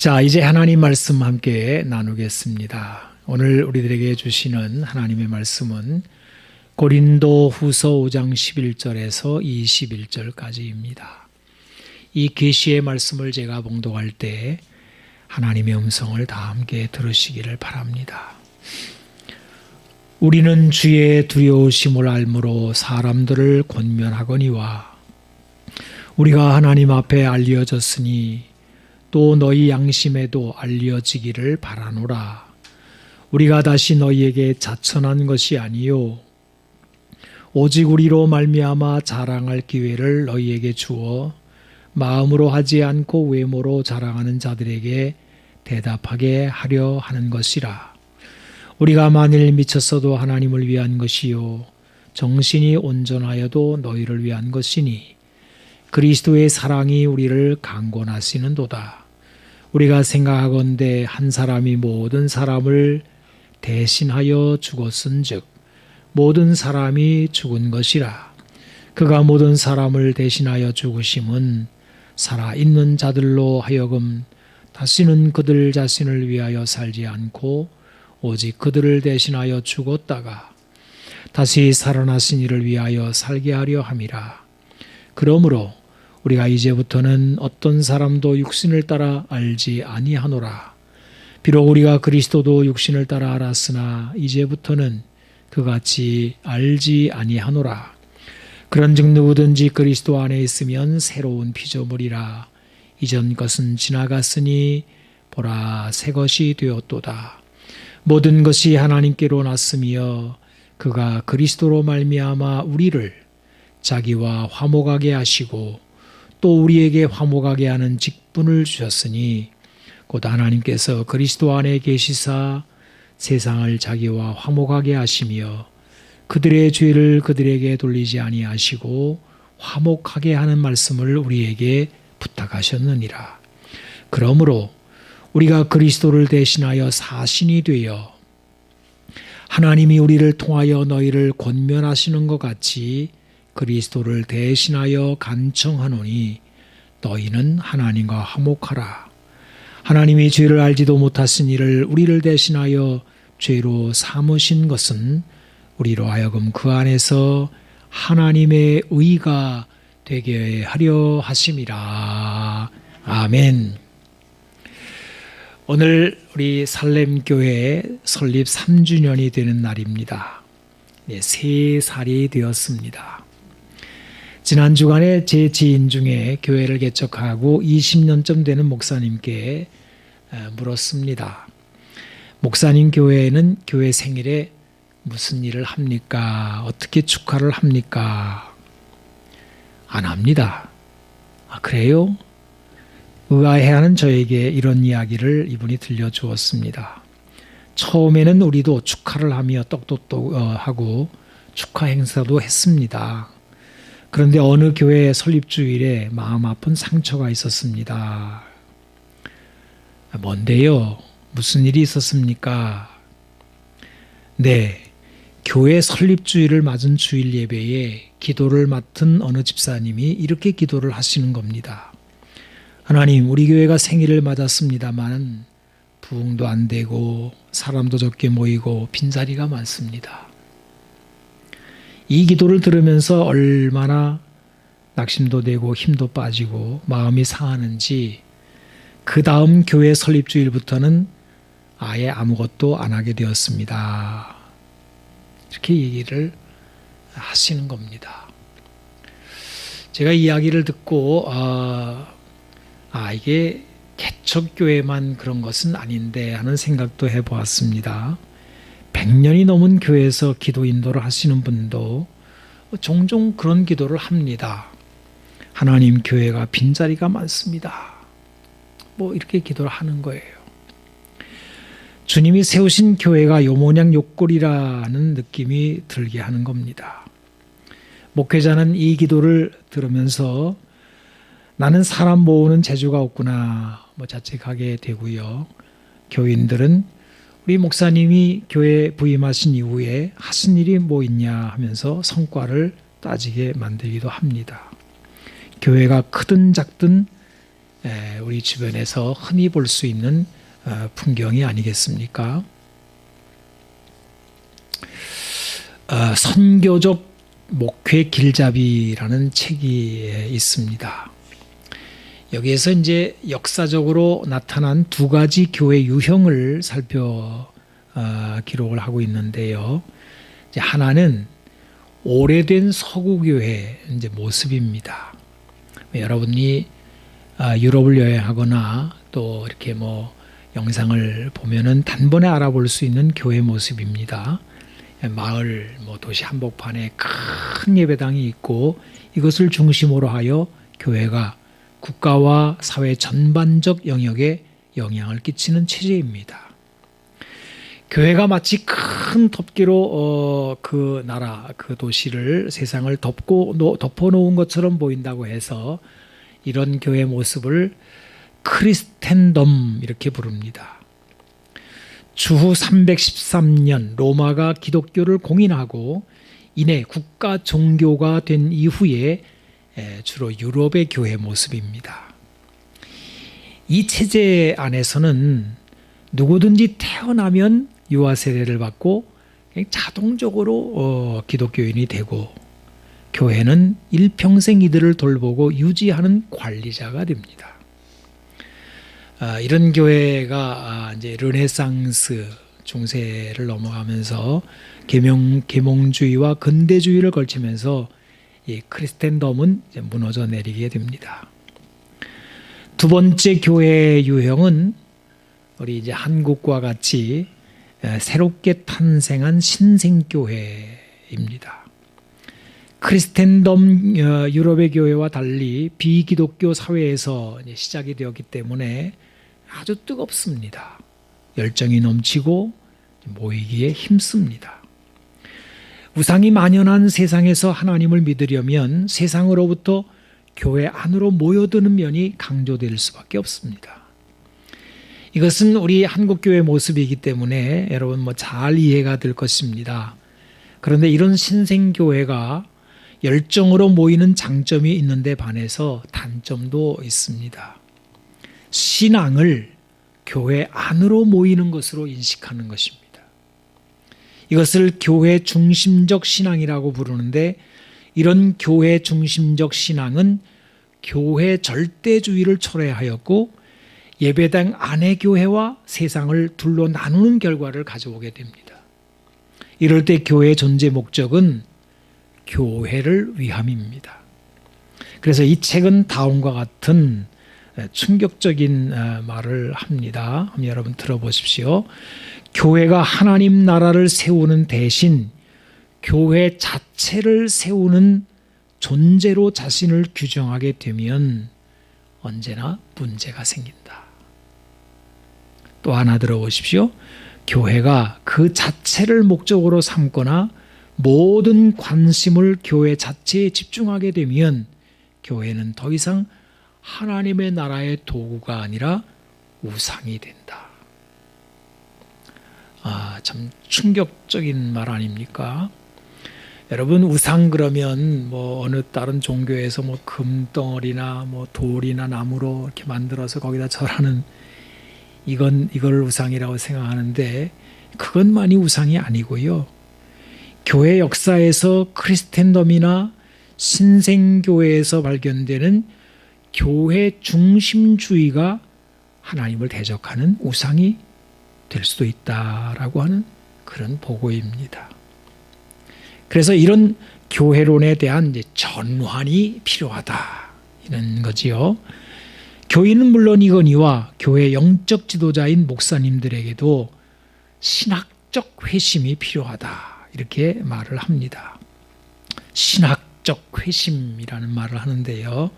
자, 이제 하나님 말씀 함께 나누겠습니다. 오늘 우리들에게 주시는 하나님의 말씀은 고린도 후서 5장 11절에서 21절까지입니다. 이 계시의 말씀을 제가 봉독할 때 하나님의 음성을 다 함께 들으시기를 바랍니다. 우리는 주의 두려우심을 알므로 사람들을 권면하거니와 우리가 하나님 앞에 알려졌으니 또 너희 양심에도 알려지기를 바라노라. 우리가 다시 너희에게 자천한 것이 아니요 오직 우리로 말미암아 자랑할 기회를 너희에게 주어 마음으로 하지 않고 외모로 자랑하는 자들에게 대답하게 하려 하는 것이라. 우리가 만일 미쳤어도 하나님을 위한 것이요 정신이 온전하여도 너희를 위한 것이니 그리스도의 사랑이 우리를 강권하시는도다. 우리가 생각하건대 한 사람이 모든 사람을 대신하여 죽었은즉 모든 사람이 죽은 것이라. 그가 모든 사람을 대신하여 죽으심은 살아있는 자들로 하여금 다시는 그들 자신을 위하여 살지 않고 오직 그들을 대신하여 죽었다가 다시 살아나신 이를 위하여 살게 하려 함이라. 그러므로 우리가 이제부터는 어떤 사람도 육신을 따라 알지 아니하노라. 비록 우리가 그리스도도 육신을 따라 알았으나 이제부터는 그같이 알지 아니하노라. 그런즉 누구든지 그리스도 안에 있으면 새로운 피조물이라. 이전 것은 지나갔으니 보라 새 것이 되었도다. 모든 것이 하나님께로 났으며 그가 그리스도로 말미암아 우리를 자기와 화목하게 하시고 또 우리에게 화목하게 하는 직분을 주셨으니 곧 하나님께서 그리스도 안에 계시사 세상을 자기와 화목하게 하시며 그들의 죄를 그들에게 돌리지 아니하시고 화목하게 하는 말씀을 우리에게 부탁하셨느니라. 그러므로 우리가 그리스도를 대신하여 사신이 되어 하나님이 우리를 통하여 너희를 권면하시는 것 같이 그리스도를 대신하여 간청하노니 너희는 하나님과 화목하라. 하나님이 죄를 알지도 못하신 이를 우리를 대신하여 죄로 삼으신 것은 우리로 하여금 그 안에서 하나님의 의가 되게 하려 하심이라. 아멘. 오늘 우리 살렘교회 설립 3주년이 되는 날입니다. 3살이 되었습니다. 지난 주간에 제 지인 중에 교회를 개척하고 20년쯤 되는 목사님께 물었습니다. 목사님 교회에는 교회 생일에 무슨 일을 합니까? 어떻게 축하를 합니까? 안 합니다. 아, 그래요? 의아해하는 저에게 이런 이야기를 이분이 들려주었습니다. 처음에는 우리도 축하를 하며 떡도 하고 축하 행사도 했습니다. 그런데 어느 교회 설립주일에 마음 아픈 상처가 있었습니다. 뭔데요? 무슨 일이 있었습니까? 네, 교회 설립주일을 맞은 주일 예배에 기도를 맡은 어느 집사님이 이렇게 기도를 하시는 겁니다. 하나님, 우리 교회가 생일을 맞았습니다만 부흥도 안 되고 사람도 적게 모이고 빈자리가 많습니다. 이 기도를 들으면서 얼마나 낙심도 되고 힘도 빠지고 마음이 상하는지 그 다음 교회 설립주일부터는 아예 아무것도 안 하게 되었습니다. 이렇게 얘기를 하시는 겁니다. 제가 이야기를 듣고 이게 개척교회만 그런 것은 아닌데 하는 생각도 해보았습니다. 100년이 넘은 교회에서 기도 인도를 하시는 분도 종종 그런 기도를 합니다. 하나님, 교회가 빈자리가 많습니다. 이렇게 기도를 하는 거예요. 주님이 세우신 교회가 요모냥 요꼴이라는 느낌이 들게 하는 겁니다. 목회자는 이 기도를 들으면서 나는 사람 모으는 재주가 없구나 자책하게 되고요. 교인들은 우리 목사님이 교회 부임하신 이후에 하신 일이 뭐 있냐 하면서 성과를 따지게 만들기도 합니다. 교회가 크든 작든 우리 주변에서 흔히 볼 수 있는 풍경이 아니겠습니까? 선교적 목회 길잡이라는 책이 있습니다. 여기에서 이제 역사적으로 나타난 두 가지 교회 유형을 기록을 하고 있는데요. 이제 하나는 오래된 서구교회 이제 모습입니다. 여러분이 유럽을 여행하거나 또 이렇게 뭐 영상을 보면은 단번에 알아볼 수 있는 교회 모습입니다. 마을, 도시 한복판에 큰 예배당이 있고 이것을 중심으로 하여 교회가 국가와 사회 전반적 영역에 영향을 끼치는 체제입니다. 교회가 마치 큰 덮개로 그 나라, 그 도시를, 세상을 덮어놓은 것처럼 보인다고 해서 이런 교회 모습을 크리스텐덤 이렇게 부릅니다. 주후 313년 로마가 기독교를 공인하고 이내 국가 종교가 된 이후에 주로 유럽의 교회 모습입니다. 이 체제 안에서는 누구든지 태어나면 유아 세례를 받고 자동적으로 기독교인이 되고 교회는 일평생 이들을 돌보고 유지하는 관리자가 됩니다. 이런 교회가 이제 르네상스 중세를 넘어가면서 계몽주의와 근대주의를 걸치면서 이 크리스텐덤은 이제 무너져 내리게 됩니다. 두 번째 교회 유형은 우리 이제 한국과 같이 새롭게 탄생한 신생교회입니다. 크리스텐덤 유럽의 교회와 달리 비기독교 사회에서 시작이 되었기 때문에 아주 뜨겁습니다. 열정이 넘치고 모이기에 힘씁니다. 우상이 만연한 세상에서 하나님을 믿으려면 세상으로부터 교회 안으로 모여드는 면이 강조될 수밖에 없습니다. 이것은 우리 한국교회 모습이기 때문에 여러분 잘 이해가 될 것입니다. 그런데 이런 신생교회가 열정으로 모이는 장점이 있는데 반해서 단점도 있습니다. 신앙을 교회 안으로 모이는 것으로 인식하는 것입니다. 이것을 교회 중심적 신앙이라고 부르는데 이런 교회 중심적 신앙은 교회 절대주의를 철회하였고 예배당 안의 교회와 세상을 둘로 나누는 결과를 가져오게 됩니다. 이럴 때 교회의 존재 목적은 교회를 위함입니다. 그래서 이 책은 다음과 같은 충격적인 말을 합니다. 한번 여러분 들어보십시오. 교회가 하나님 나라를 세우는 대신 교회 자체를 세우는 존재로 자신을 규정하게 되면 언제나 문제가 생긴다. 또 하나 들어보십시오. 교회가 그 자체를 목적으로 삼거나 모든 관심을 교회 자체에 집중하게 되면 교회는 더 이상 하나님의 나라의 도구가 아니라 우상이 된다. 참 충격적인 말 아닙니까? 여러분 우상 그러면 어느 다른 종교에서 금덩어리나 돌이나 나무로 이렇게 만들어서 거기다 절하는 이걸 우상이라고 생각하는데 그것만이 우상이 아니고요. 교회 역사에서 크리스텐덤이나 신생교회에서 발견되는 교회 중심주의가 하나님을 대적하는 우상이 될 수도 있다라고 하는 그런 보고입니다. 그래서 이런 교회론에 대한 이제 전환이 필요하다 이런 거지요. 교인은 물론이거니와 교회 영적 지도자인 목사님들에게도 신학적 회심이 필요하다 이렇게 말을 합니다. 신학적 회심이라는 말을 하는데요.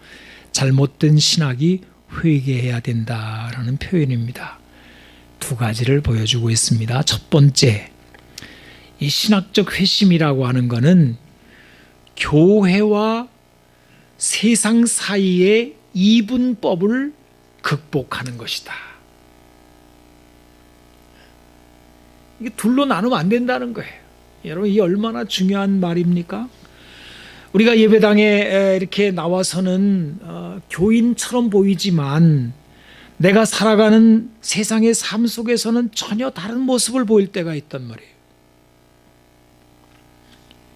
잘못된 신학이 회개해야 된다라는 표현입니다. 두 가지를 보여주고 있습니다. 첫 번째, 이 신학적 회심이라고 하는 것은 교회와 세상 사이의 이분법을 극복하는 것이다. 이게 둘로 나누면 안 된다는 거예요. 여러분, 이게 얼마나 중요한 말입니까? 우리가 예배당에 이렇게 나와서는 교인처럼 보이지만 내가 살아가는 세상의 삶 속에서는 전혀 다른 모습을 보일 때가 있단 말이에요.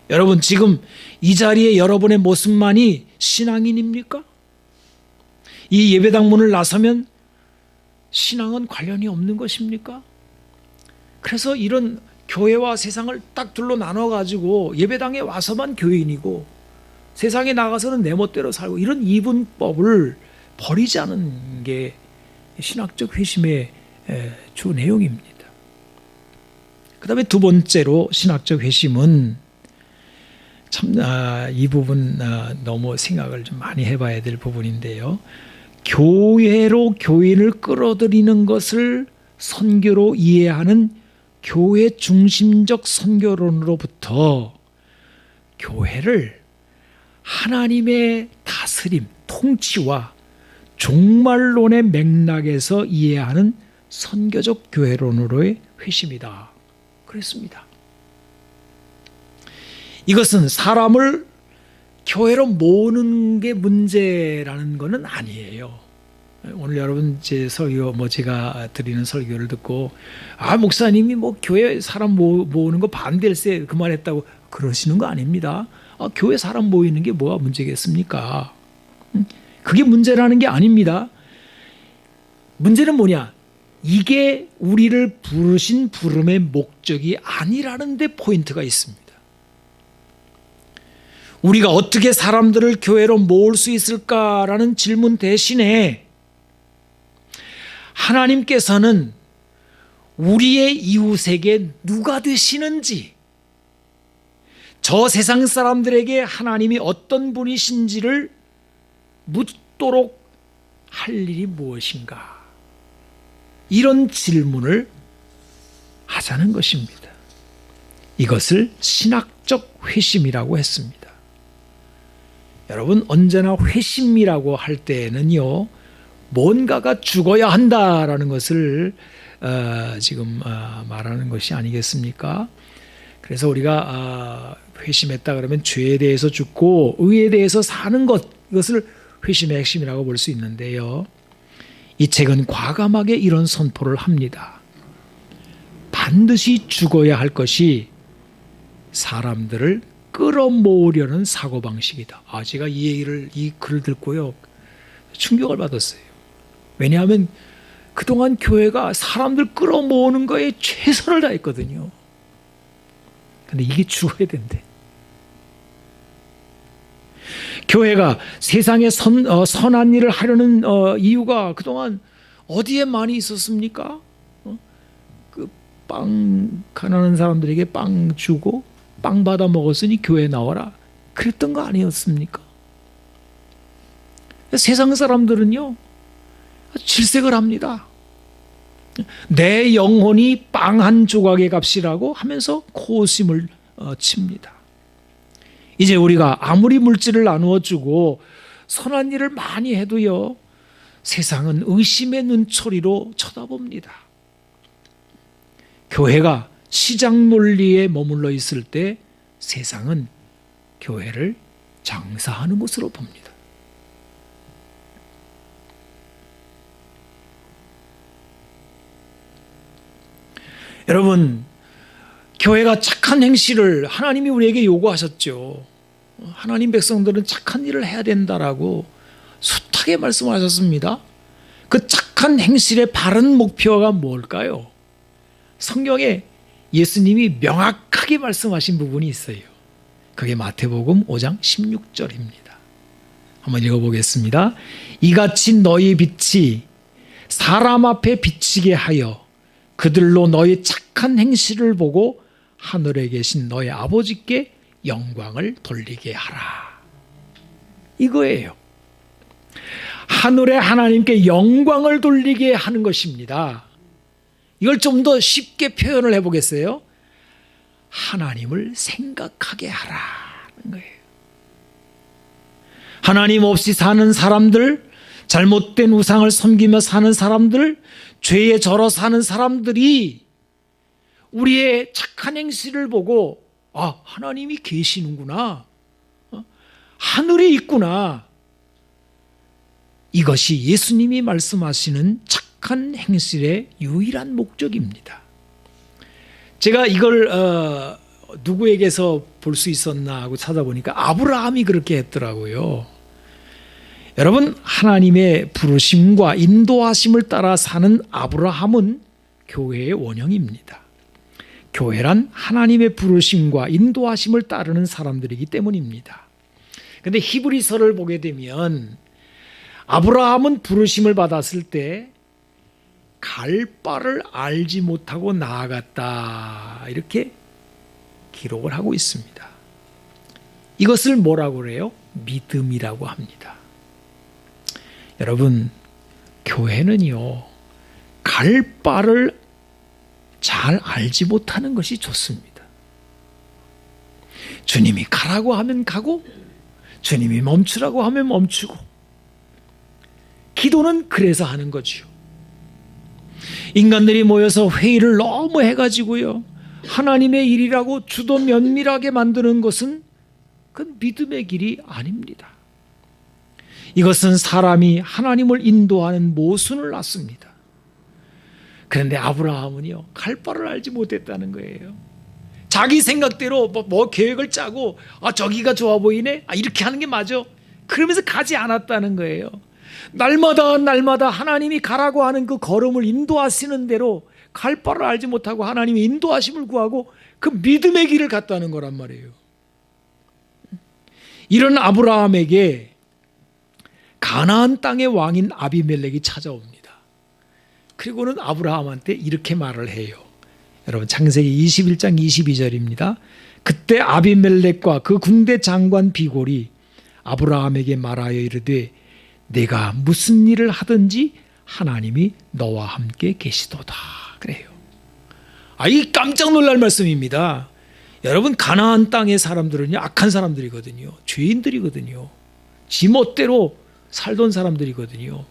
여러분, 지금 이 자리에 여러분의 모습만이 신앙인입니까? 이 예배당 문을 나서면 신앙은 관련이 없는 것입니까? 그래서 이런 교회와 세상을 딱 둘로 나눠가지고 예배당에 와서만 교인이고 세상에 나가서는 내 멋대로 살고, 이런 이분법을 버리지 않은 게 신학적 회심의 주 내용입니다. 그 다음에 두 번째로 신학적 회심은 참 이 부분 너무 생각을 좀 많이 해봐야 될 부분인데요. 교회로 교인을 끌어들이는 것을 선교로 이해하는 교회 중심적 선교론으로부터 교회를 하나님의 다스림, 통치와 종말론의 맥락에서 이해하는 선교적 교회론으로의 회심이다. 그랬습니다. 이것은 사람을 교회로 모으는 게 문제라는 것은 아니에요. 오늘 여러분 제 설교, 제가 드리는 설교를 듣고 목사님이 교회 사람 모으는 거 반대일세 그만했다고 그러시는 거 아닙니다. 교회 사람 모이는 게 뭐가 문제겠습니까? 그게 문제라는 게 아닙니다. 문제는 뭐냐? 이게 우리를 부르신 부름의 목적이 아니라는 데 포인트가 있습니다. 우리가 어떻게 사람들을 교회로 모을 수 있을까라는 질문 대신에 하나님께서는 우리의 이웃에게 누가 되시는지, 저 세상 사람들에게 하나님이 어떤 분이신지를 묻도록 할 일이 무엇인가, 이런 질문을 하자는 것입니다. 이것을 신학적 회심이라고 했습니다. 여러분, 언제나 회심이라고 할 때에는요, 뭔가가 죽어야 한다라는 것을 지금 말하는 것이 아니겠습니까? 그래서 우리가 회심했다 그러면 죄에 대해서 죽고 의에 대해서 사는 것, 이것을 회심의 핵심이라고 볼 수 있는데요. 이 책은 과감하게 이런 선포를 합니다. 반드시 죽어야 할 것이 사람들을 끌어모으려는 사고방식이다. 제가 이 글을 듣고요, 충격을 받았어요. 왜냐하면 그동안 교회가 사람들 끌어모으는 거에 최선을 다했거든요. 근데 이게 죽어야 된대. 교회가 세상에 선한 일을 하려는 이유가 그동안 어디에 많이 있었습니까? 가난한 사람들에게 빵 주고 빵 받아 먹었으니 교회 나와라, 그랬던 거 아니었습니까? 세상 사람들은요, 질색을 합니다. 내 영혼이 빵 한 조각의 값이라고 하면서 코웃음을 칩니다. 이제 우리가 아무리 물질을 나누어 주고 선한 일을 많이 해도요, 세상은 의심의 눈초리로 쳐다봅니다. 교회가 시장 논리에 머물러 있을 때 세상은 교회를 장사하는 곳으로 봅니다. 여러분, 교회가 착한 행실을 하나님이 우리에게 요구하셨죠. 하나님 백성들은 착한 일을 해야 된다라고 숱하게 말씀하셨습니다. 그 착한 행실의 바른 목표가 뭘까요? 성경에 예수님이 명확하게 말씀하신 부분이 있어요. 그게 마태복음 5장 16절입니다. 한번 읽어보겠습니다. 이같이 너희 빛이 사람 앞에 비치게 하여 그들로 너희 착한 행실을 보고 하늘에 계신 너희 아버지께 영광을 돌리게 하라. 이거예요. 하늘의 하나님께 영광을 돌리게 하는 것입니다. 이걸 좀 더 쉽게 표현을 해보겠어요? 하나님을 생각하게 하라는 거예요. 하나님 없이 사는 사람들, 잘못된 우상을 섬기며 사는 사람들, 죄에 절어 사는 사람들이 우리의 착한 행실을 보고 하나님이 계시는구나, 하늘에 있구나. 이것이 예수님이 말씀하시는 착한 행실의 유일한 목적입니다. 제가 이걸 누구에게서 볼 수 있었나 하고 찾아보니까 아브라함이 그렇게 했더라고요. 여러분, 하나님의 부르심과 인도하심을 따라 사는 아브라함은 교회의 원형입니다. 교회란 하나님의 부르심과 인도하심을 따르는 사람들이기 때문입니다. 그런데 히브리서를 보게 되면 아브라함은 부르심을 받았을 때 갈 바를 알지 못하고 나아갔다, 이렇게 기록을 하고 있습니다. 이것을 뭐라고 그래요? 믿음이라고 합니다. 여러분, 교회는요, 갈 바를 잘 알지 못하는 것이 좋습니다. 주님이 가라고 하면 가고, 주님이 멈추라고 하면 멈추고, 기도는 그래서 하는 거지요. 인간들이 모여서 회의를 너무 해가지고요, 하나님의 일이라고 주도 면밀하게 만드는 것은 그건 믿음의 길이 아닙니다. 이것은 사람이 하나님을 인도하는 모순을 낳습니다. 그런데 아브라함은요, 갈 바를 알지 못했다는 거예요. 자기 생각대로 뭐 계획을 짜고, 저기가 좋아 보이네, 이렇게 하는 게 맞아, 그러면서 가지 않았다는 거예요. 날마다 하나님이 가라고 하는 그 걸음을 인도하시는 대로 갈 바를 알지 못하고 하나님의 인도하심을 구하고 그 믿음의 길을 갔다는 거란 말이에요. 이런 아브라함에게 가나안 땅의 왕인 아비멜렉이 찾아옵니다. 그리고는 아브라함한테 이렇게 말을 해요. 여러분, 창세기 21장 22절입니다. 그때 아비멜렉과 그 군대 장관 비골이 아브라함에게 말하여 이르되 내가 무슨 일을 하든지 하나님이 너와 함께 계시도다, 그래요. 이 깜짝 놀랄 말씀입니다. 여러분, 가나안 땅의 사람들은요, 악한 사람들이거든요. 죄인들이거든요. 지 멋대로 살던 사람들이거든요.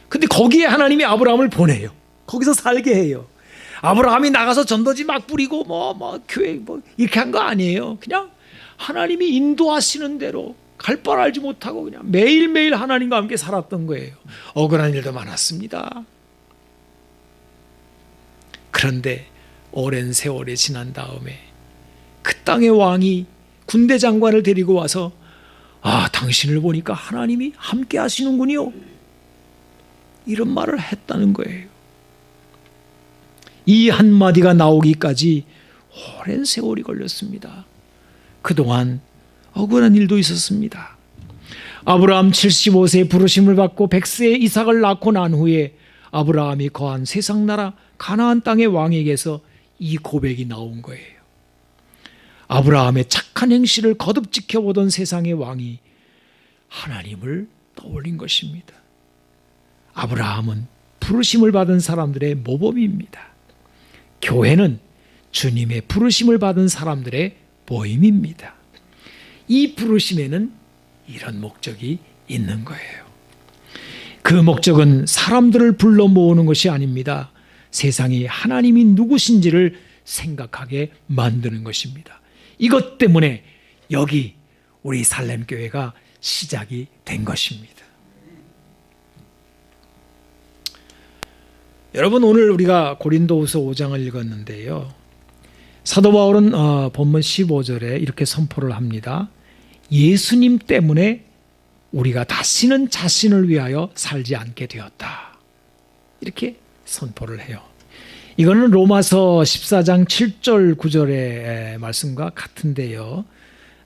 근데 거기에 하나님이 아브라함을 보내요. 거기서 살게 해요. 아브라함이 나가서 전도지 막 뿌리고 교회 이렇게 한 거 아니에요. 그냥 하나님이 인도하시는 대로 갈 바를 알지 못하고 그냥 매일매일 하나님과 함께 살았던 거예요. 억울한 일도 많았습니다. 그런데 오랜 세월이 지난 다음에 그 땅의 왕이 군대 장관을 데리고 와서 당신을 보니까 하나님이 함께 하시는군요, 이런 말을 했다는 거예요. 이 한마디가 나오기까지 오랜 세월이 걸렸습니다. 그동안 억울한 일도 있었습니다. 아브라함 75세에 부르심을 받고 100세에 이삭을 낳고 난 후에 아브라함이 거한 세상 나라 가나안 땅의 왕에게서 이 고백이 나온 거예요. 아브라함의 착한 행실을 거듭 지켜보던 세상의 왕이 하나님을 떠올린 것입니다. 아브라함은 부르심을 받은 사람들의 모범입니다. 교회는 주님의 부르심을 받은 사람들의 모임입니다. 이 부르심에는 이런 목적이 있는 거예요. 그 목적은 사람들을 불러 모으는 것이 아닙니다. 세상이 하나님이 누구신지를 생각하게 만드는 것입니다. 이것 때문에 여기 우리 살렘교회가 시작이 된 것입니다. 여러분, 오늘 우리가 고린도후서 5장을 읽었는데요, 사도 바울은 본문 15절에 이렇게 선포를 합니다. 예수님 때문에 우리가 다시는 자신을 위하여 살지 않게 되었다, 이렇게 선포를 해요. 이거는 로마서 14장 7절 9절의 말씀과 같은데요,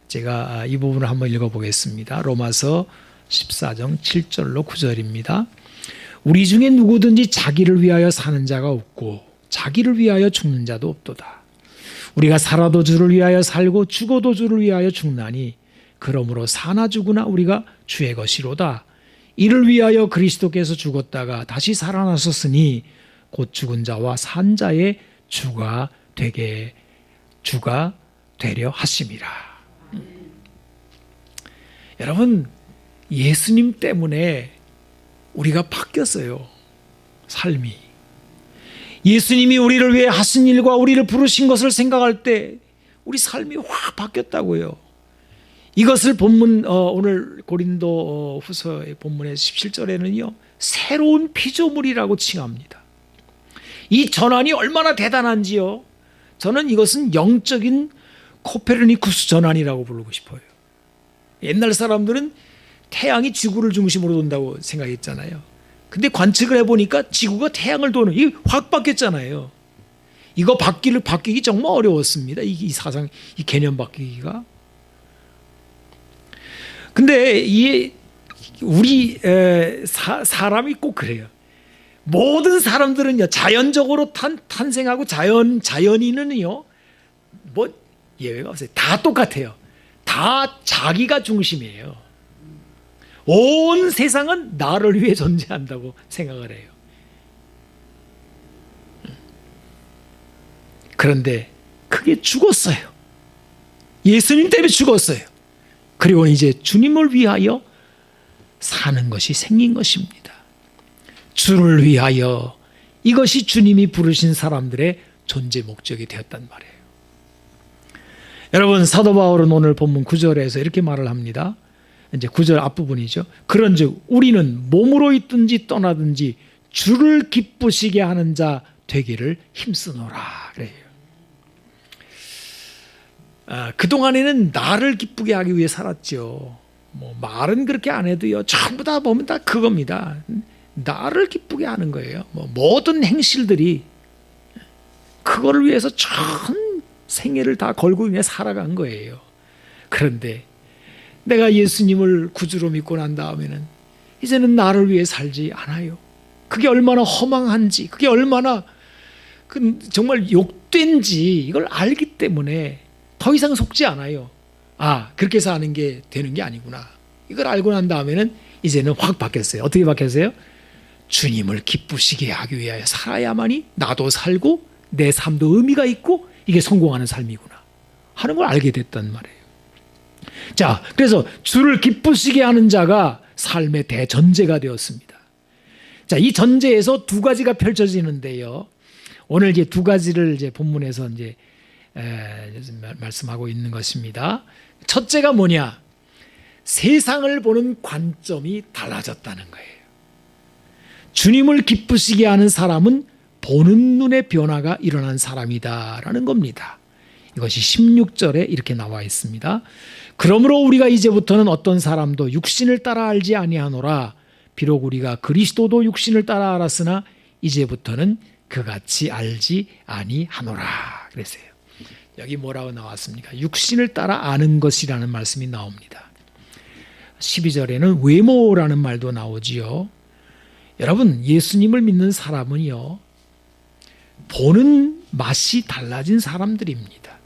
제가 이 부분을 한번 읽어보겠습니다. 로마서 14장 7절로 9절입니다. 우리 중에 누구든지 자기를 위하여 사는 자가 없고 자기를 위하여 죽는 자도 없도다. 우리가 살아도 주를 위하여 살고 죽어도 주를 위하여 죽나니 그러므로 사나 죽으나 우리가 주의 것이로다. 이를 위하여 그리스도께서 죽었다가 다시 살아나셨으니 곧 죽은 자와 산 자의 주가 되려 하심이라. 여러분, 예수님 때문에 우리가 바뀌었어요. 삶이. 예수님이 우리를 위해 하신 일과 우리를 부르신 것을 생각할 때 우리 삶이 확 바뀌었다고요. 이것을 본문 오늘 고린도 후서의 본문의 17절에는요 새로운 피조물이라고 칭합니다. 이 전환이 얼마나 대단한지요. 저는 이것은 영적인 코페르니쿠스 전환이라고 부르고 싶어요. 옛날 사람들은 태양이 지구를 중심으로 돈다고 생각했잖아요. 근데 관측을 해보니까 지구가 태양을 도는, 이게 확 바뀌었잖아요. 이거 바뀌기 정말 어려웠습니다. 이 사상, 이 개념 바뀌기가. 근데 우리 사람이 꼭 그래요. 모든 사람들은요 자연적으로 탄생하고 자연인은요 뭐 예외가 없어요. 다 똑같아요. 다 자기가 중심이에요. 온 세상은 나를 위해 존재한다고 생각을 해요. 그런데 그게 죽었어요. 예수님 때문에 죽었어요. 그리고 이제 주님을 위하여 사는 것이 생긴 것입니다. 주를 위하여, 이것이 주님이 부르신 사람들의 존재 목적이 되었단 말이에요. 여러분, 사도 바울은 오늘 본문 9절에서 이렇게 말을 합니다. 이제 9절 앞부분이죠. 그런즉 우리는 몸으로 있든지 떠나든지 주를 기쁘시게 하는 자 되기를 힘쓰노라 그래요. 그동안에는 나를 기쁘게 하기 위해 살았죠. 뭐 말은 그렇게 안 해도요 전부 다 보면 다 그겁니다. 나를 기쁘게 하는 거예요. 모든 행실들이 그거를 위해서 전 생애를 다 걸고 그냥 살아간 거예요. 그런데 내가 예수님을 구주로 믿고 난 다음에는 이제는 나를 위해 살지 않아요. 그게 얼마나 허망한지, 그게 얼마나 정말 욕된지 이걸 알기 때문에 더 이상 속지 않아요. 그렇게 사는 게 되는 게 아니구나. 이걸 알고 난 다음에는 이제는 확 바뀌었어요. 어떻게 바뀌었어요? 주님을 기쁘시게 하기 위하여 살아야만이 나도 살고 내 삶도 의미가 있고 이게 성공하는 삶이구나 하는 걸 알게 됐단 말이에요. 자, 그래서 주를 기쁘시게 하는 자가 삶의 대전제가 되었습니다. 자, 이 전제에서 두 가지가 펼쳐지는데요. 오늘 이제 두 가지를 이제 본문에서 이제 말씀하고 있는 것입니다. 첫째가 뭐냐? 세상을 보는 관점이 달라졌다는 거예요. 주님을 기쁘시게 하는 사람은 보는 눈의 변화가 일어난 사람이다라는 겁니다. 이것이 16절에 이렇게 나와 있습니다. 그러므로 우리가 이제부터는 어떤 사람도 육신을 따라 알지 아니하노라. 비록 우리가 그리스도도 육신을 따라 알았으나 이제부터는 그같이 알지 아니하노라 그랬어요. 여기 뭐라고 나왔습니까? 육신을 따라 아는 것이라는 말씀이 나옵니다. 12절에는 외모라는 말도 나오지요. 여러분, 예수님을 믿는 사람은요 보는 맛이 달라진 사람들입니다.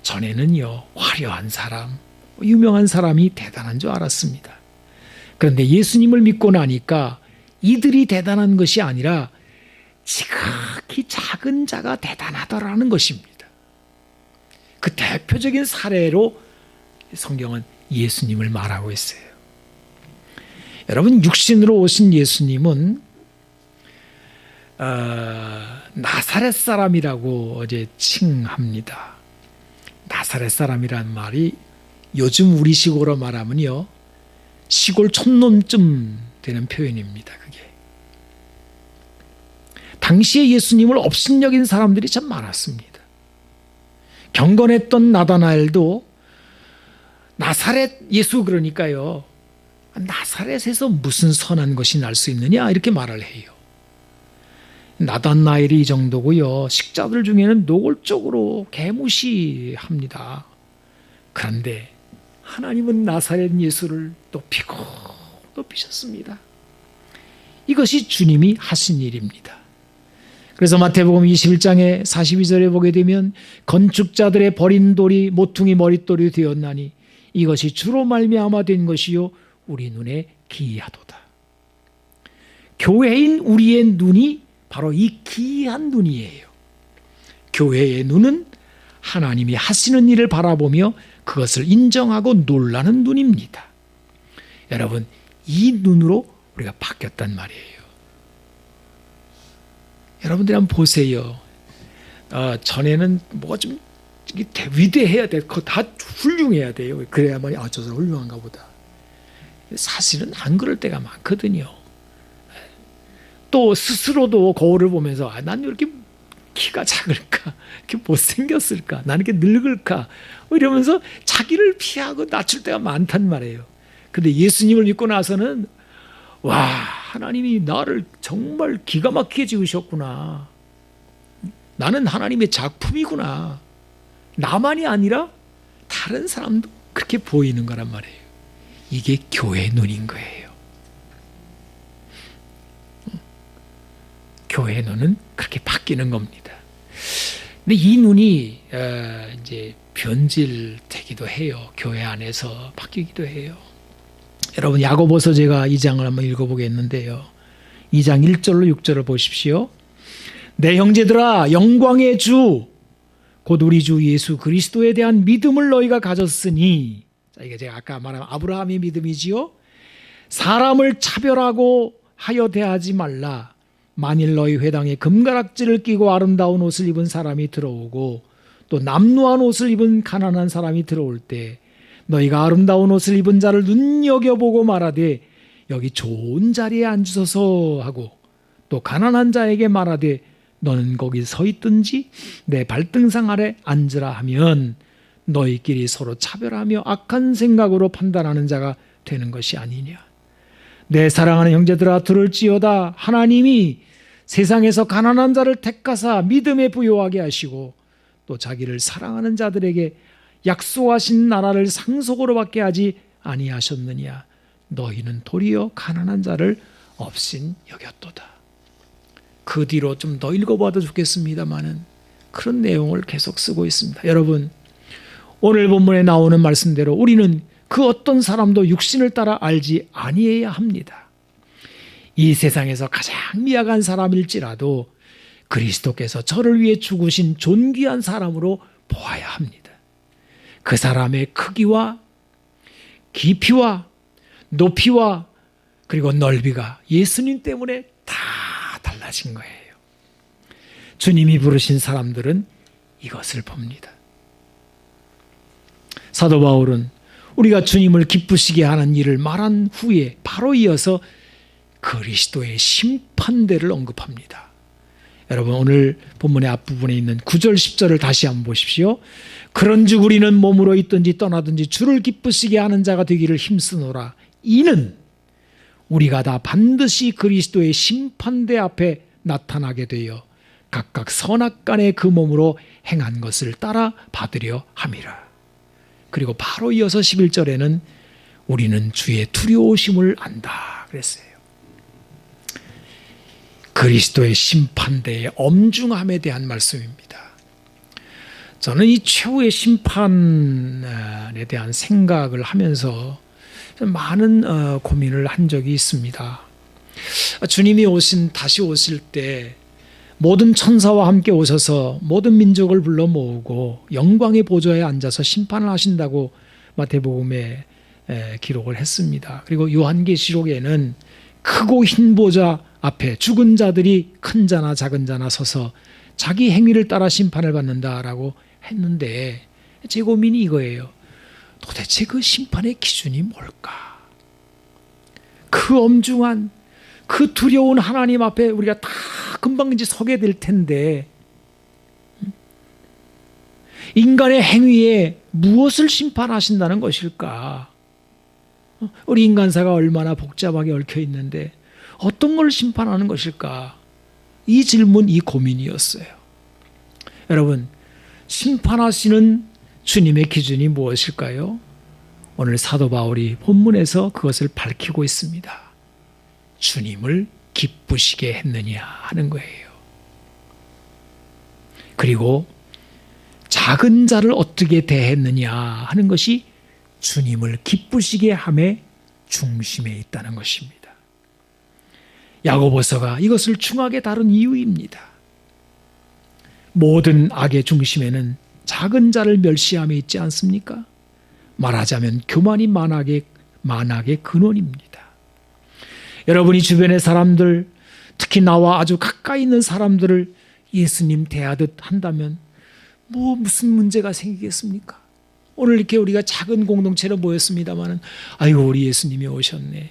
전에는요 화려한 사람, 유명한 사람이 대단한 줄 알았습니다. 그런데 예수님을 믿고 나니까 이들이 대단한 것이 아니라 지극히 작은 자가 대단하더라는 것입니다. 그 대표적인 사례로 성경은 예수님을 말하고 있어요. 여러분, 육신으로 오신 예수님은 나사렛 사람이라고 어제 칭합니다. 나사렛 사람이란 말이 요즘 우리식으로 말하면요 시골 촌놈쯤 되는 표현입니다. 그게 당시에 예수님을 업신여긴 사람들이 참 많았습니다. 경건했던 나다나엘도 나사렛 예수 그러니까요 나사렛에서 무슨 선한 것이 날 수 있느냐 이렇게 말을 해요. 나다나엘이 이 정도고요 식자들 중에는 노골적으로 개무시합니다. 그런데 하나님은 나사렛 예수를 높이셨습니다. 이것이 주님이 하신 일입니다. 그래서 마태복음 21장에 42절에 보게 되면 건축자들의 버린 돌이 모퉁이 머릿돌이 되었나니 이것이 주로 말미암아 된 것이요 우리 눈에 기이하도다. 교회인 우리의 눈이 바로 이 기이한 눈이에요. 교회의 눈은 하나님이 하시는 일을 바라보며 그것을 인정하고 놀라는 눈입니다. 여러분, 이 눈으로 우리가 바뀌었단 말이에요. 여러분들이 한번 보세요. 전에는 뭐가 좀 이게 위대해야 돼. 그거 다 훌륭해야 돼요. 그래야만 저 사람 훌륭한가 보다. 사실은 안 그럴 때가 많거든요. 또 스스로도 거울을 보면서 난 왜 이렇게 키가 작을까? 이렇게 못생겼을까? 나는 이렇게 늙을까? 이러면서 자기를 피하고 낮출 때가 많단 말이에요. 근데 예수님을 믿고 나서는 와, 하나님이 나를 정말 기가 막히게 지으셨구나. 나는 하나님의 작품이구나. 나만이 아니라 다른 사람도 그렇게 보이는 거란 말이에요. 이게 교회의 눈인 거예요. 교회의 눈은 그렇게 바뀌는 겁니다. 근데 이 눈이 이제 변질되기도 해요. 교회 안에서 바뀌기도 해요. 여러분 야고보서 제가 2장을 한번 읽어보겠는데요. 2장 1절로 6절을 보십시오. 내 형제들아 영광의 주 곧 우리 주 예수 그리스도에 대한 믿음을 너희가 가졌으니, 자, 이게 제가 아까 말한 아브라함의 믿음이지요. 사람을 차별하고 하여 대하지 말라. 만일 너희 회당에 금가락지를 끼고 아름다운 옷을 입은 사람이 들어오고 또 남루한 옷을 입은 가난한 사람이 들어올 때 너희가 아름다운 옷을 입은 자를 눈여겨보고 말하되 여기 좋은 자리에 앉으소서 하고 또 가난한 자에게 말하되 너는 거기 서 있든지 내 발등상 아래 앉으라 하면 너희끼리 서로 차별하며 악한 생각으로 판단하는 자가 되는 것이 아니냐. 내 사랑하는 형제들아 들을지어다. 하나님이 세상에서 가난한 자를 택하사 믿음에 부요하게 하시고 또 자기를 사랑하는 자들에게 약속하신 나라를 상속으로 받게 하지 아니하셨느냐. 너희는 도리어 가난한 자를 없인 여겼도다. 그 뒤로 좀 더 읽어봐도 좋겠습니다만은 그런 내용을 계속 쓰고 있습니다. 여러분, 오늘 본문에 나오는 말씀대로 우리는 그 어떤 사람도 육신을 따라 알지 아니해야 합니다. 이 세상에서 가장 미약한 사람일지라도 그리스도께서 저를 위해 죽으신 존귀한 사람으로 보아야 합니다. 그 사람의 크기와 깊이와 높이와 그리고 넓이가 예수님 때문에 다 달라진 거예요. 주님이 부르신 사람들은 이것을 봅니다. 사도 바울은 우리가 주님을 기쁘시게 하는 일을 말한 후에 바로 이어서 그리스도의 심판대를 언급합니다. 여러분 오늘 본문의 앞부분에 있는 9절 10절을 다시 한번 보십시오. 그런즉 우리는 몸으로 있든지 떠나든지 주를 기쁘시게 하는 자가 되기를 힘쓰노라. 이는 우리가 다 반드시 그리스도의 심판대 앞에 나타나게 되어 각각 선악간에 그 몸으로 행한 것을 따라 받으려 함이라. 그리고 바로 이어서 11절에는 우리는 주의 두려우심을 안다 그랬어요. 그리스도의 심판대의 엄중함에 대한 말씀입니다. 저는 이 최후의 심판에 대한 생각을 하면서 많은 고민을 한 적이 있습니다. 주님이 다시 오실 때 모든 천사와 함께 오셔서 모든 민족을 불러 모으고 영광의 보좌에 앉아서 심판을 하신다고 마태복음에 기록을 했습니다. 그리고 요한계시록에는 크고 흰 보좌 앞에 죽은 자들이 큰 자나 작은 자나 서서 자기 행위를 따라 심판을 받는다라고 했는데 제 고민이 이거예요. 도대체 그 심판의 기준이 뭘까? 그 엄중한 그 두려운 하나님 앞에 우리가 다 금방 이제 서게 될 텐데 인간의 행위에 무엇을 심판하신다는 것일까? 우리 인간사가 얼마나 복잡하게 얽혀 있는데 어떤 걸 심판하는 것일까? 이 질문, 이 고민이었어요. 여러분, 심판하시는 주님의 기준이 무엇일까요? 오늘 사도 바울이 본문에서 그것을 밝히고 있습니다. 주님을 기쁘시게 했느냐 하는 거예요. 그리고 작은 자를 어떻게 대했느냐 하는 것이 주님을 기쁘시게 함의 중심에 있다는 것입니다. 야고보서가 이것을 중하게 다룬 이유입니다. 모든 악의 중심에는 작은 자를 멸시함에 있지 않습니까? 말하자면 교만이 만악의 근원입니다. 여러분이 주변의 사람들, 특히 나와 아주 가까이 있는 사람들을 예수님 대하듯 한다면 무슨 문제가 생기겠습니까? 오늘 이렇게 우리가 작은 공동체로 모였습니다마는 아이고 우리 예수님이 오셨네.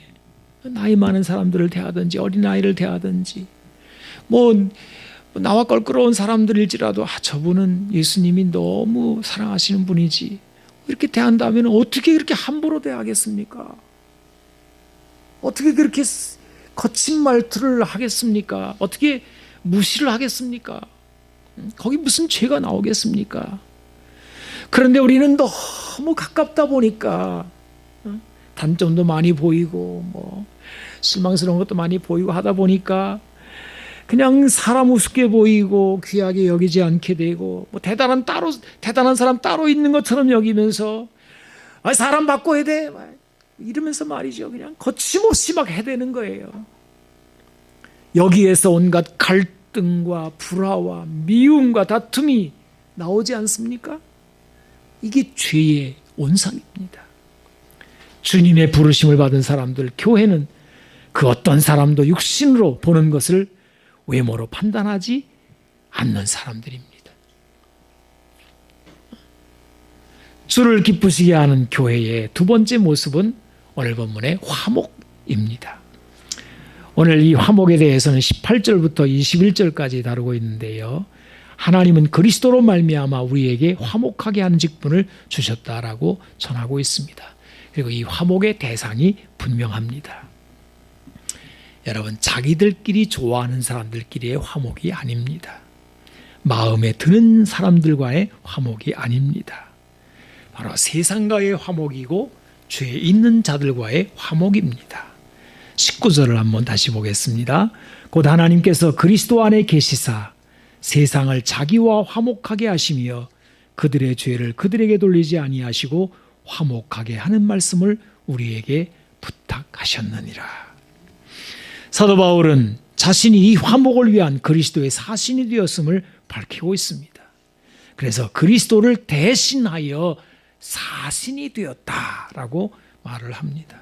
나이 많은 사람들을 대하든지 어린아이를 대하든지 나와 껄끄러운 사람들일지라도 저분은 예수님이 너무 사랑하시는 분이지 이렇게 대한다면 어떻게 그렇게 함부로 대하겠습니까? 어떻게 그렇게 거친 말투를 하겠습니까? 어떻게 무시를 하겠습니까? 거기 무슨 죄가 나오겠습니까? 그런데 우리는 너무 가깝다 보니까 단점도 많이 보이고 실망스러운 것도 많이 보이고 하다 보니까 그냥 사람 우습게 보이고 귀하게 여기지 않게 되고 대단한 사람 따로 있는 것처럼 여기면서 사람 바꿔야 돼 이러면서 말이죠. 그냥 거침없이 막 해대는 거예요. 여기에서 온갖 갈등과 불화와 미움과 다툼이 나오지 않습니까? 이게 죄의 온상입니다. 주님의 부르심을 받은 사람들, 교회는 그 어떤 사람도 육신으로 보는 것을 외모로 판단하지 않는 사람들입니다. 주를 기쁘시게 하는 교회의 두 번째 모습은 오늘 본문의 화목입니다. 오늘 이 화목에 대해서는 18절부터 21절까지 다루고 있는데요. 하나님은 그리스도로 말미암아 우리에게 화목하게 하는 직분을 주셨다라고 전하고 있습니다. 그리고 이 화목의 대상이 분명합니다. 여러분, 자기들끼리 좋아하는 사람들끼리의 화목이 아닙니다. 마음에 드는 사람들과의 화목이 아닙니다. 바로 세상과의 화목이고 죄 있는 자들과의 화목입니다. 19절을 한번 다시 보겠습니다. 곧 하나님께서 그리스도 안에 계시사 세상을 자기와 화목하게 하시며 그들의 죄를 그들에게 돌리지 아니하시고 화목하게 하는 말씀을 우리에게 부탁하셨느니라. 사도 바울은 자신이 이 화목을 위한 그리스도의 사신이 되었음을 밝히고 있습니다. 그래서 그리스도를 대신하여 사신이 되었다라고 말을 합니다.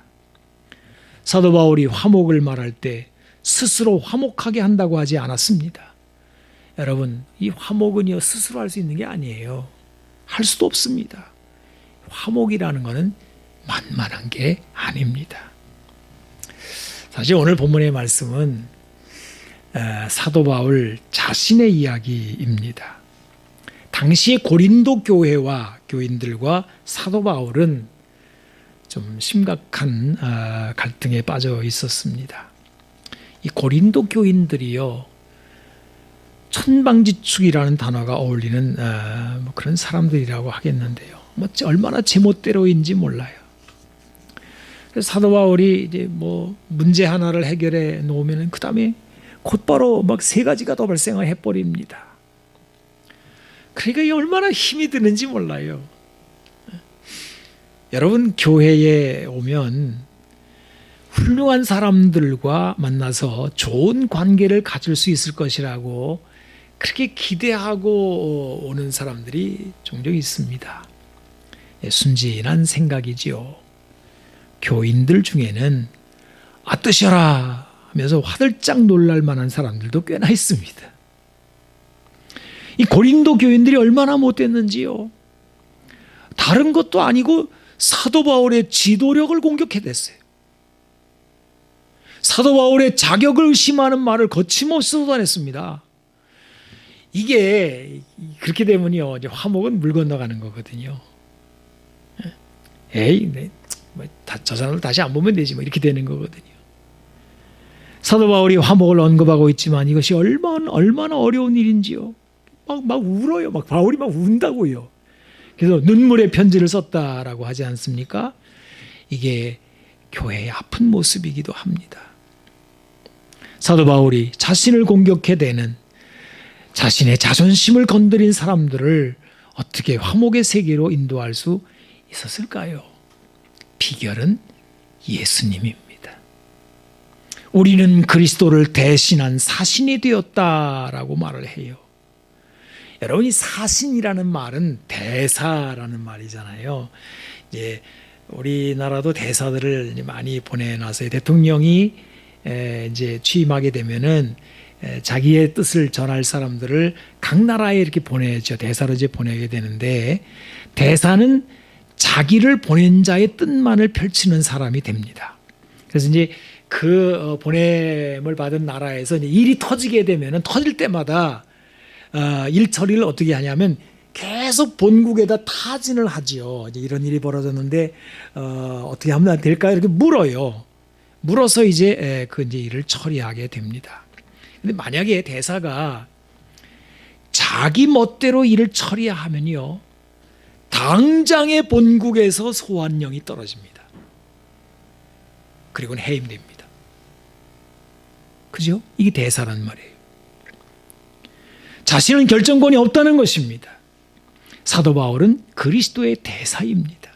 사도 바울이 화목을 말할 때 스스로 화목하게 한다고 하지 않았습니다. 여러분, 이 화목은요 스스로 할 수 있는 게 아니에요. 할 수도 없습니다. 화목이라는 것은 만만한 게 아닙니다. 사실 오늘 본문의 말씀은 사도 바울 자신의 이야기입니다. 당시의 고린도 교회와 교인들과 사도 바울은 좀 심각한 갈등에 빠져 있었습니다. 이 고린도 교인들이요, 천방지축이라는 단어가 어울리는 그런 사람들이라고 하겠는데요. 얼마나 제멋대로인지 몰라요. 그래서 사도 바울이 이제 문제 하나를 해결해 놓으면 그 다음에 곧바로 막 세 가지가 더 발생을 해버립니다. 그러니까 이게 얼마나 힘이 드는지 몰라요. 여러분, 교회에 오면 훌륭한 사람들과 만나서 좋은 관계를 가질 수 있을 것이라고 그렇게 기대하고 오는 사람들이 종종 있습니다. 순진한 생각이지요. 교인들 중에는 뜻이라 하면서 화들짝 놀랄 만한 사람들도 꽤나 있습니다. 이 고린도 교인들이 얼마나 못됐는지요. 다른 것도 아니고 사도 바울의 지도력을 공격해댔어요. 사도 바울의 자격을 의심하는 말을 거침없이 쏟아냈습니다. 이게 그렇게 되면요, 이제 화목은 물 건너가는 거거든요. 저 사람을 다시 안 보면 되지 이렇게 되는 거거든요. 사도 바울이 화목을 언급하고 있지만 이것이 얼마나 어려운 일인지요. 막 울어요. 바울이 막 운다고요. 그래서 눈물의 편지를 썼다라고 하지 않습니까? 이게 교회의 아픈 모습이기도 합니다. 사도 바울이 자신을 공격해대는, 자신의 자존심을 건드린 사람들을 어떻게 화목의 세계로 인도할 수 있었을까요? 비결은 예수님입니다. 우리는 그리스도를 대신한 사신이 되었다라고 말을 해요. 여러분, 이 사신이라는 말은 대사라는 말이잖아요. 이제 우리나라도 대사들을 많이 보내놔서 대통령이 이제 취임하게 되면은 자기의 뜻을 전할 사람들을 각 나라에 이렇게 보내죠. 대사로 이제 보내게 되는데, 대사는 자기를 보낸 자의 뜻만을 펼치는 사람이 됩니다. 그래서 이제 그 보냄을 받은 나라에서 이제 일이 터지게 되면은 터질 때마다 일 처리를 어떻게 하냐면 계속 본국에다 타진을 하지요. 이제 이런 일이 벌어졌는데 어떻게 하면 될까요? 이렇게 물어요. 물어서 이제 그 이제 일을 처리하게 됩니다. 근데 만약에 대사가 자기 멋대로 일을 처리하면요, 당장의 본국에서 소환령이 떨어집니다. 그리고는 해임됩니다. 그죠? 이게 대사란 말이에요. 자신은 결정권이 없다는 것입니다. 사도 바울은 그리스도의 대사입니다.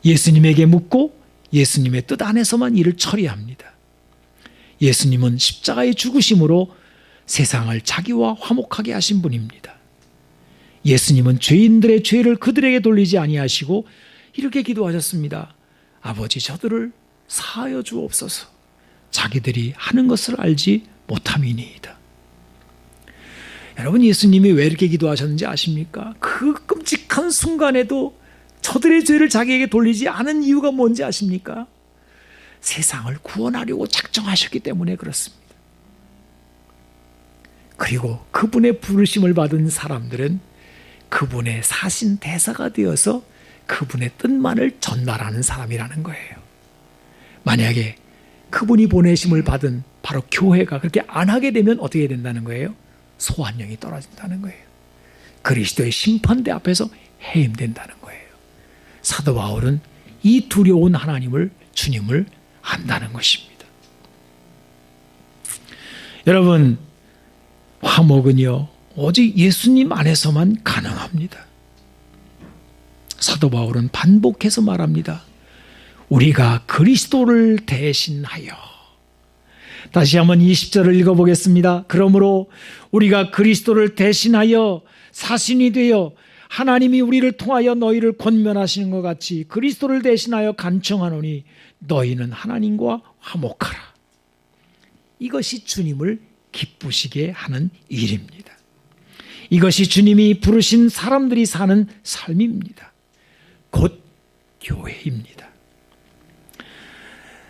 예수님에게 묻고 예수님의 뜻 안에서만 일을 처리합니다. 예수님은 십자가의 죽으심으로 세상을 자기와 화목하게 하신 분입니다. 예수님은 죄인들의 죄를 그들에게 돌리지 아니하시고 이렇게 기도하셨습니다. 아버지, 저들을 사하여 주옵소서. 자기들이 하는 것을 알지 못함이니이다. 여러분, 예수님이 왜 이렇게 기도하셨는지 아십니까? 그 끔찍한 순간에도 저들의 죄를 자기에게 돌리지 않은 이유가 뭔지 아십니까? 세상을 구원하려고 작정하셨기 때문에 그렇습니다. 그리고 그분의 부르심을 받은 사람들은 그분의 사신 대사가 되어서 그분의 뜻만을 전달하는 사람이라는 거예요. 만약에 그분이 보내심을 받은 바로 교회가 그렇게 안 하게 되면 어떻게 된다는 거예요? 소환령이 떨어진다는 거예요. 그리스도의 심판대 앞에서 해임된다는 거예요. 사도 바울은 이 두려운 하나님을, 주님을 안다는 것입니다. 여러분, 화목은요, 오직 예수님 안에서만 가능합니다. 사도 바울은 반복해서 말합니다. 우리가 그리스도를 대신하여. 다시 한번 20절을 읽어보겠습니다. 그러므로 우리가 그리스도를 대신하여 사신이 되어 하나님이 우리를 통하여 너희를 권면하시는 것 같이 그리스도를 대신하여 간청하노니 너희는 하나님과 화목하라. 이것이 주님을 기쁘시게 하는 일입니다. 이것이 주님이 부르신 사람들이 사는 삶입니다. 곧 교회입니다.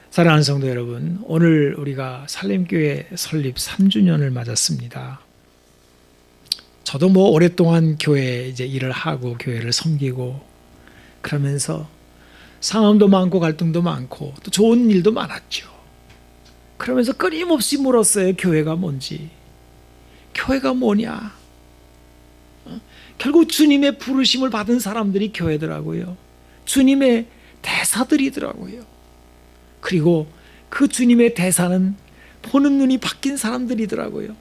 사랑하는 성도 여러분, 오늘 우리가 살렘교회 설립 3주년을 맞았습니다. 저도 오랫동안 교회 이제 일을 하고 교회를 섬기고 그러면서 상함도 많고 갈등도 많고 또 좋은 일도 많았죠. 그러면서 끊임없이 물었어요. 교회가 뭔지. 교회가 뭐냐. 결국 주님의 부르심을 받은 사람들이 교회더라고요. 주님의 대사들이더라고요. 그리고 그 주님의 대사는 보는 눈이 바뀐 사람들이더라고요.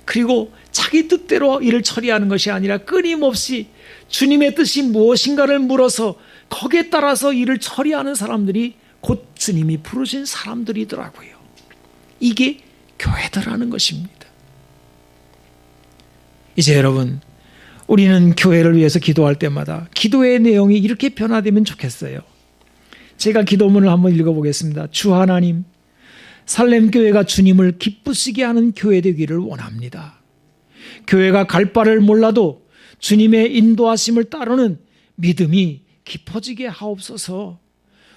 그리고 자기 뜻대로 일을 처리하는 것이 아니라 끊임없이 주님의 뜻이 무엇인가를 물어서 거기에 따라서 일을 처리하는 사람들이 곧 주님이 부르신 사람들이더라고요. 이게 교회더라는 것입니다. 이제 여러분, 우리는 교회를 위해서 기도할 때마다 기도의 내용이 이렇게 변화되면 좋겠어요. 제가 기도문을 한번 읽어보겠습니다. 주 하나님, 살렘교회가 주님을 기쁘시게 하는 교회 되기를 원합니다. 교회가 갈 바를 몰라도 주님의 인도하심을 따르는 믿음이 깊어지게 하옵소서.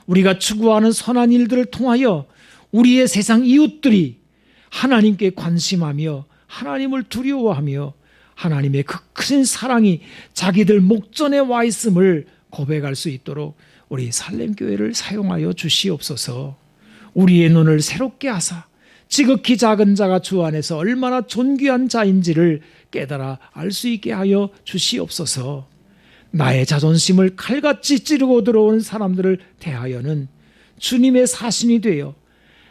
우리가 추구하는 선한 일들을 통하여 우리의 세상 이웃들이 하나님께 관심하며 하나님을 두려워하며 하나님의 그 큰 사랑이 자기들 목전에 와 있음을 고백할 수 있도록 우리 살렘교회를 사용하여 주시옵소서. 우리의 눈을 새롭게 하사 지극히 작은 자가 주 안에서 얼마나 존귀한 자인지를 깨달아 알 수 있게 하여 주시옵소서. 나의 자존심을 칼같이 찌르고 들어온 사람들을 대하여는 주님의 사신이 되어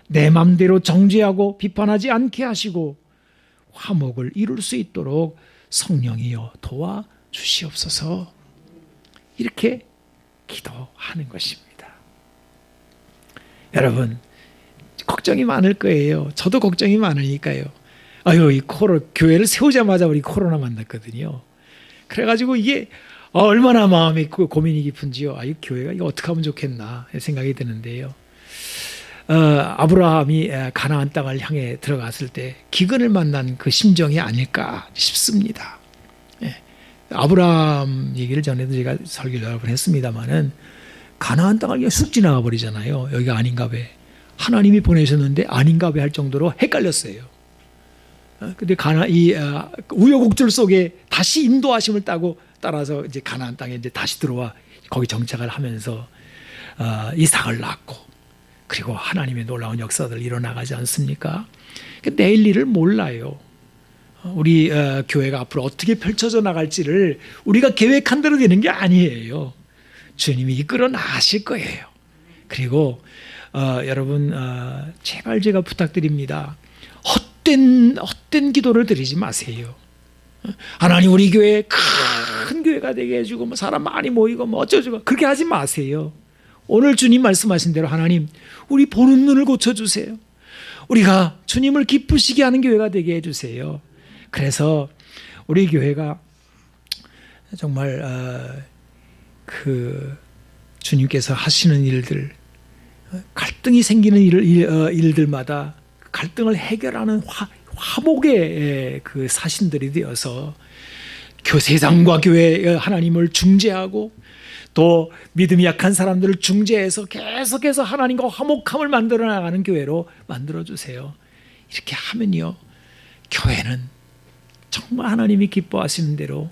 내 맘대로 정죄하고 비판하지 않게 하시고 화목을 이룰 수 있도록 성령이여 도와주시옵소서. 이렇게 기도하는 것입니다. 여러분, 걱정이 많을 거예요. 저도 걱정이 많으니까요. 이 교회를 세우자마자 우리 코로나 만났거든요. 그래가지고 이게 얼마나 마음이 고민이 깊은지요. 이 교회가 이거 어떻게 하면 좋겠나 생각이 드는데요. 아브라함이 가나안 땅을 향해 들어갔을 때 기근을 만난 그 심정이 아닐까 싶습니다. 예. 아브라함 얘기를 전에도 제가 설교를 여러 번 했습니다마는 가나안 땅을 그냥 쑥 지나가 버리잖아요. 여기가 아닌가 봐. 하나님이 보내셨는데 아닌가 봐 할 정도로 헷갈렸어요. 근데 우여곡절 속에 다시 인도하심을 따라서 이제 가나안 땅에 이제 다시 들어와 거기 정착을 하면서 이삭을 낳고 그리고 하나님의 놀라운 역사들 일어나가지 않습니까? 내일 일을 몰라요. 우리 교회가 앞으로 어떻게 펼쳐져 나갈지를 우리가 계획한 대로 되는 게 아니에요. 주님이 이끌어 나가실 거예요. 그리고 여러분 제발 제가 부탁드립니다. 헛된 기도를 드리지 마세요. 하나님 우리 교회 큰 교회가 되게 해주고 뭐 사람 많이 모이고 뭐 어쩌고 그렇게 하지 마세요. 오늘 주님 말씀하신 대로 하나님 우리 보는 눈을 고쳐주세요. 우리가 주님을 기쁘시게 하는 교회가 되게 해주세요. 그래서 우리 교회가 정말 그 주님께서 하시는 일들, 갈등이 생기는 일들마다 갈등을 해결하는 화목의 그 사신들이 되어서 세상과 교회 하나님을 중재하고 또 믿음이 약한 사람들을 중재해서 계속해서 하나님과 화목함을 만들어 나가는 교회로 만들어주세요. 이렇게 하면요 교회는 정말 하나님이 기뻐하시는 대로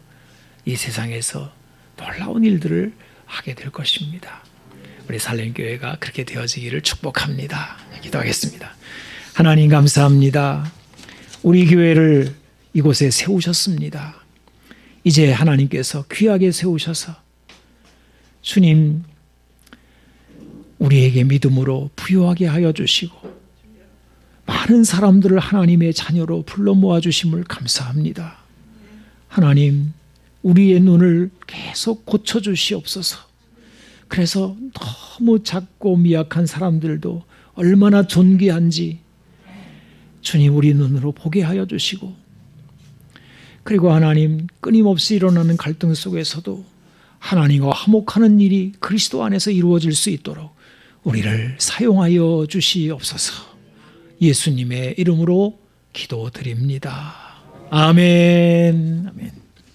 이 세상에서 놀라운 일들을 하게 될 것입니다. 우리 살렘교회가 그렇게 되어지기를 축복합니다. 기도하겠습니다. 하나님 감사합니다. 우리 교회를 이곳에 세우셨습니다. 이제 하나님께서 귀하게 세우셔서 주님 우리에게 믿음으로 부유하게 하여 주시고 많은 사람들을 하나님의 자녀로 불러 모아 주심을 감사합니다. 하나님 우리의 눈을 계속 고쳐 주시옵소서. 그래서 너무 작고 미약한 사람들도 얼마나 존귀한지 주님 우리 눈으로 보게 하여 주시고 그리고 하나님 끊임없이 일어나는 갈등 속에서도 하나님과 화목하는 일이 그리스도 안에서 이루어질 수 있도록 우리를 사용하여 주시옵소서. 예수님의 이름으로 기도드립니다. 아멘. 아멘.